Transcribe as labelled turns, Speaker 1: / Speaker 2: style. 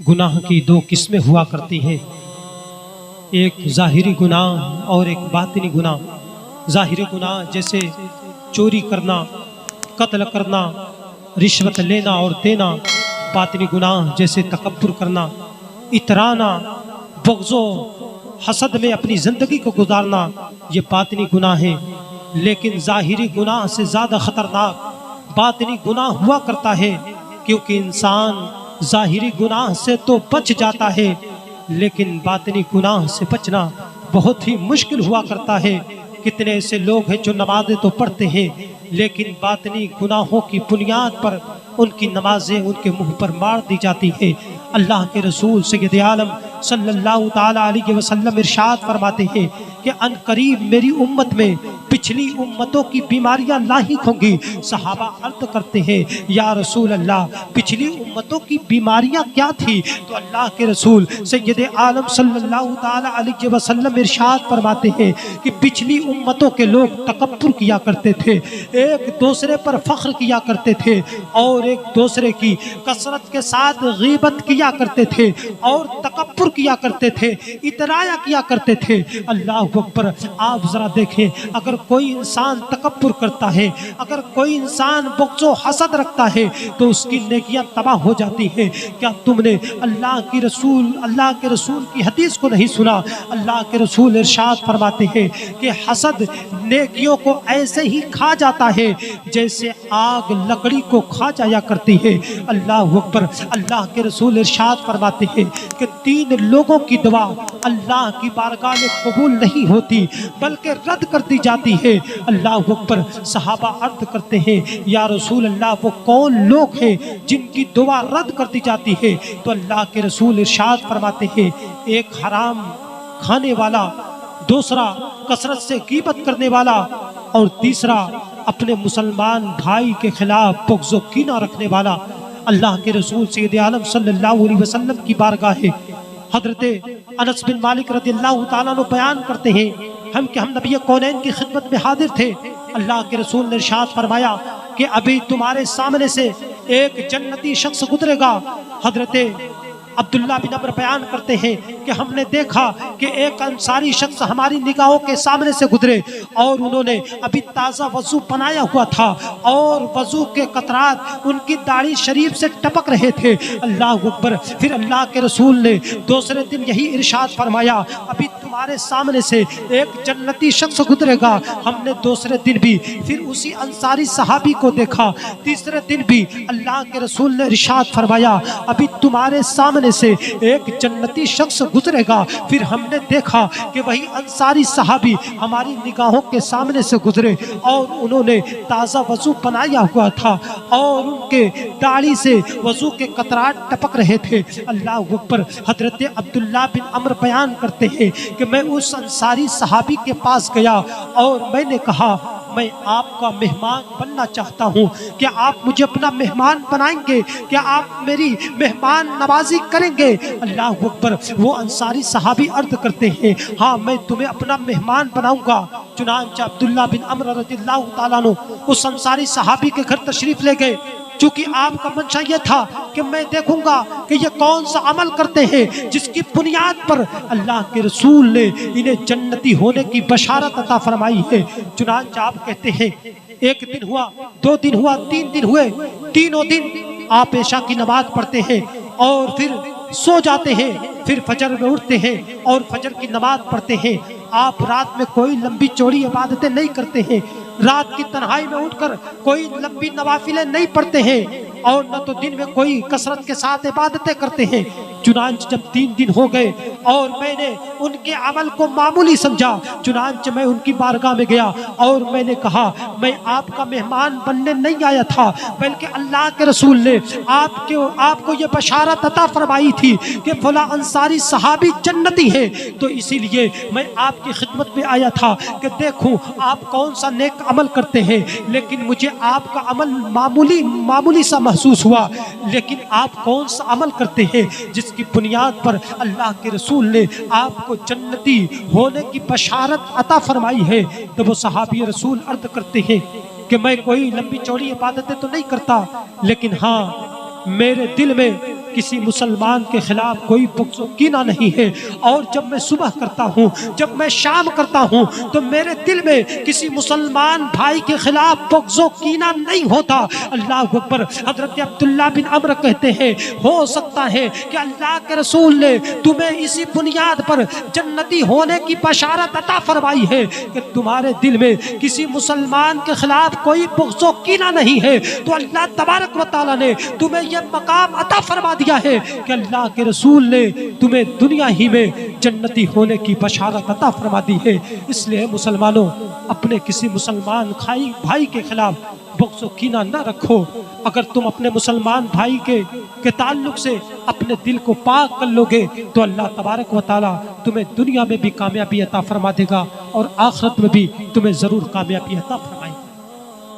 Speaker 1: गुनाह की दो किस्में हुआ करती हैं, एक ज़ाहिरी गुनाह और एक बातिनी गुनाह। ज़ाहिरी गुनाह जैसे चोरी करना, कत्ल करना, रिश्वत लेना और देना। बातिनी गुनाह जैसे तकब्बुर करना, इतराना, बग़्ज़ो हसद में अपनी ज़िंदगी को गुजारना, ये बातिनी गुनाह है। लेकिन ज़ाहिरी गुनाह से ज़्यादा ख़तरनाक बातिनी गुनाह हुआ करता है, क्योंकि इंसान ज़ाहिरी गुनाह से तो बच जाता है, लेकिन बातिनी गुनाह से बचना बहुत ही मुश्किल हुआ करता है। कितने ऐसे लोग हैं जो नमाज़ें तो पढ़ते हैं, लेकिन बातिनी गुनाहों की बुनियाद पर उनकी नमाज़ें उनके मुंह पर मार दी जाती है। अल्लाह के रसूल सय्यद आलम सल्लल्लाहु ताला अलैहि वसल्लम इरशाद फरमाते हैं कि अनकरीब मेरी उम्मत में पिछली उम्मतों की बीमारियां लाहिक होंगी। सहाबा अर्ज़ करते हैं, या रसूल अल्लाह, पिछली उम्मतों की बीमारियां क्या थी? तो अल्लाह के रसूल सय्यद आलम सल्लल्लाहु ताला अलैहि वसल्लम इरशाद फरमाते हैं कि पिछली उम्मतों के लोग तकब्बुर किया करते थे, एक दूसरे पर फख्र किया करते थे और एक दूसरे की कसरत के साथ गीबत किया करते थे और तकब्बुर किया करते थे, इतराया किया करते थे। अल्लाह अकबर। आप जरा देखें, अगर कोई इंसान तकब्बुर करता है, अगर कोई इंसान बग़्ज़ो हसद रखता है, तो उसकी नेकियां तबाह हो जाती हैं। क्या तुमने अल्लाह के रसूल की हदीस को नहीं सुना? अल्लाह के रसूल इरशाद फरमाते हैं कि हसद नेकियों को ऐसे ही खा जाता है जैसे आग लकड़ी को खा जाया करती है। अल्लाह अकबर। अल्लाह के रसूल इरशाद फरमाते हैं कि 3 लोगों की दुआ अल्लाह की बारगाह में कबूल नहीं होती, बल्कि रद्द कर दी जाती है। अल्लाह अकबर। सहाबा अर्ज़ करते हैं, या रसूल अल्लाह, वो कौन लोग हैं जिनकी दुआ रद्द कर दी जाती है? तो अल्लाह के रसूल इरशाद फरमाते हैं, एक हराम खाने वाला, दूसरा कसरत से गीबत करने वाला और तीसरा अपने मुसलमान भाई के खिलाफ बग़्ज़ो कीना रखने वाला। अल्लाह के रसूल सय्यद आलम सल्लल्लाहु अलैहि वसल्लम की बारगाह है। हज़रत अनस बिन मालिक रज़ियल्लाहु ताला अन्हु बयान करते हैं, हम नबी कौनैन की खिदमत में हाजिर थे। अल्लाह के रसूल ने इरशाद फरमाया कि अभी तुम्हारे सामने से एक जन्नती शख्स गुजरेगा। हज़रत अब्दुल्ला बिन अमर बयान करते हैं कि हमने देखा कि एक अंसारी शख्स हमारी निगाहों के सामने से गुजरे और उन्होंने अभी ताज़ा वज़ू बनाया हुआ था और वज़ू के कतरात उनकी दाढ़ी शरीफ से टपक रहे थे। अल्लाह अकबर। फिर अल्लाह के रसूल ने दूसरे दिन यही इरशाद फरमाया, अभी तुम्हारे सामने से एक जन्नती शख्स गुजरेगा। हमने दूसरे दिन भी फिर उसी अंसारी सहाबी को देखा। तीसरे दिन भी अल्लाह के रसूल ने इरशाद फरमाया, अभी तुम्हारे सामने से एक जन्नती शख्स गुजरेगा। फिर हमने देखा कि वही अंसारी सहाबी हमारी निगाहों के सामने से गुजरे और उन्होंने ताज़ा वज़ू बनाया हुआ था और उनके दाढ़ी से वज़ू के कतरात टपक रहे थे। अल्लाह अकबर। हज़रत अब्दुल्ला बिन अमर बयान करते हैं कि मैं उस अंसारी सहाबी के पास गया और मैंने कहा, मैं आपका मेहमान बनना चाहता हूँ, क्या आप मुझे अपना मेहमान बनाएंगे? क्या आप मेरी मेहमान नवाजी करेंगे? अल्लाह अकबर। वो अंसारी सहाबी अर्ज़ करते हैं, हाँ, मैं तुम्हें अपना मेहमान बनाऊंगा। चुनांचे अब्दुल्ला बिन अमर रज़ियल्लाहु ताला अन्हु उस अंसारी सहाबी के घर तशरीफ ले गए, चूँकि आपका मंशा यह था कि मैं देखूंगा कि ये कौन सा अमल करते हैं जिसकी बुनियाद पर अल्लाह के रसूल ने इन्हें जन्नती होने की बशारत अता फरमाई है। चुनांचे आप कहते हैं, एक दिन हुआ, 2 दिन हुआ, 3 दिन हुए, तीनों दिन आप ऐशा की नमाज पढ़ते हैं और फिर सो जाते हैं, फिर फजर में उठते हैं और फजर की नमाज पढ़ते हैं। आप रात में कोई लंबी चौड़ी इबादतें नहीं करते हैं, रात की तन्हाई में उठकर कोई लंबी नवाफिलें नहीं पढ़ते हैं और न तो दिन में कोई कसरत के साथ इबादतें करते हैं। चुनांचे जब 3 दिन हो गए और मैंने उनके अमल को मामूली समझा, चुनांचे मैं उनकी बारगाह में गया और मैंने कहा, मैं आपका मेहमान बनने नहीं आया था, बल्कि अल्लाह के रसूल ने आपको ये बशारत अता फरमाई थी कि फला अंसारी सहाबी जन्नती है, तो इसीलिए मैं आपकी खिदमत में आया था कि देखूं आप कौन सा नेक अमल करते हैं। लेकिन मुझे आपका अमल मामूली सा महसूस हुआ, लेकिन आप कौन सा अमल करते हैं जिसकी बुनियाद पर अल्लाह के रसूल ने आपको जन्नती होने की बशारत अता फरमाई है? तो वो सहाबी रसूल अर्ज़ करते हैं कि मैं कोई लंबी चौड़ी इबादतें तो नहीं करता, लेकिन हाँ, मेरे दिल में किसी मुसलमान के खिलाफ कोई बुग़्ज़ व कीना नहीं है। और जब मैं सुबह करता हूँ, जब मैं शाम करता हूँ, तो मेरे दिल में किसी मुसलमान भाई के खिलाफ बुग़्ज़ व कीना नहीं होता। अल्लाह अकबर। हज़रत अब्दुल्ला बिन अम्र कहते हैं, हो सकता है कि अल्लाह के रसूल ने तुम्हें इसी बुनियाद पर जन्नती होने की बशारत अता फरमाई है कि तुम्हारे दिल में किसी मुसलमान के खिलाफ कोई बुग़्ज़ व कीना नहीं है, तो अल्लाह तबारक व तआला ने तुम्हें यह मकाम अता फरमा दिया है कि अल्लाह के रसूल ने तुम्हें दुनिया ही में जन्नती होने की बशारत अता फरमा दी है। इसलिए मुसलमानों, अपने किसी मुसलमान भाई के खिलाफ बुग़्ज़ व कीना न रखो। अगर तुम अपने मुसलमान भाई के ताल्लुक से अपने दिल को पाक कर लोगे तो अल्लाह तबारक व तआला तुम्हें दुनिया में भी कामयाबी अता फरमा देगा और आखिरत में भी तुम्हें ज़रूर कामयाबी अता फरमा